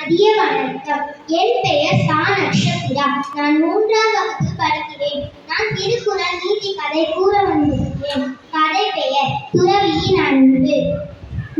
மதிய வணக்கம். என் பெயர் சா. நட்சத்திரா. நான் 3ஆம் வகுப்பு படிக்கிறேன். நான் திருக்குறள் நீதி கதை கூற வந்திருக்கிறேன். கதை பெயர் துறவியின் அன்பு.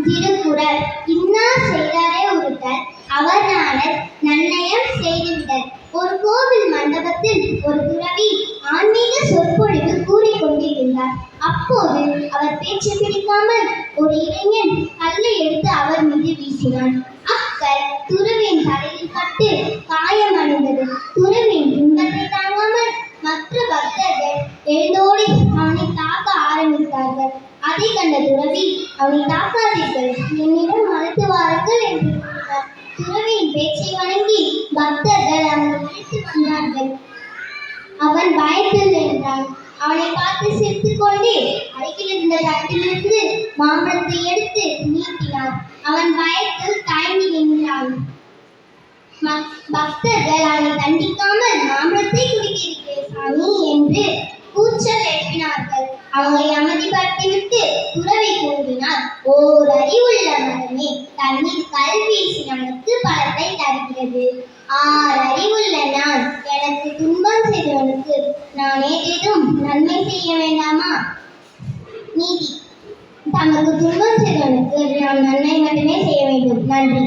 திருக்குறள்: இன்னா செய்தாரே ஒருத்தல் அவர் நாணல் நன்னயம் செய்துவிடல். ஒரு கோவில் மண்டபத்தில் ஒரு துறவி ஆன்மீக சொற்பொழிவு கூறிக்கொண்டிருந்தார். அப்போது அவர் பேச்சு பிடிக்காமல் ஒரு இளைஞன் கல்லை எடுத்து அவர் மீது வீசினான். அக்கல் துறவியின் தலையில் பட்டு காயமடைந்தது. துறவியின் துன்பத்தை தாங்காமல் மற்ற பக்தர்கள் எழுந்தோடி அவனை தாக்க ஆரம்பித்தார்கள். அதை கண்ட துறவி, அவனை தாக்காதீர்கள், என்னிடம் அழைத்து வாருங்கள் என்று கூறினார். துறவியின் பேச்சை வணங்கி பக்தர்கள் அவனை அழைத்து வந்தார்கள். அவன் பயத்தில் நின்றான். அவனை பார்த்து சிரித்துக் கொண்டே அருகில் இருந்த தட்டிலிருந்து மாம்பழத்தை எடுத்து நீட்டினான். அவன் பயத்தில் தயங்கி நின்றான். பக்தர்கள் அவனை தண்டிக்காமல், மாம்பழத்தை குடிக்கிறீர்கள் சாமி என்று கூச்சல் எழுப்பினார்கள். அவங்களை அமைதிப்படுத்திவிட்டு துறவி கூறினார்: ஓர் அறிவுள்ள மரமே தண்ணீர் கல் வீசினவனுக்கு பலத்தை தருகிறது. 6 அறிவுள்ள நான் எனக்கு துன்பம் செய்தவனுக்கு நான் ஏதேனும் நன்மை செய்ய வேண்டாமா? நீதி: தமக்கு துன்பம் செய்தவனுக்கு நாம் நன்மை மட்டுமே செய்ய வேண்டும். நன்றி.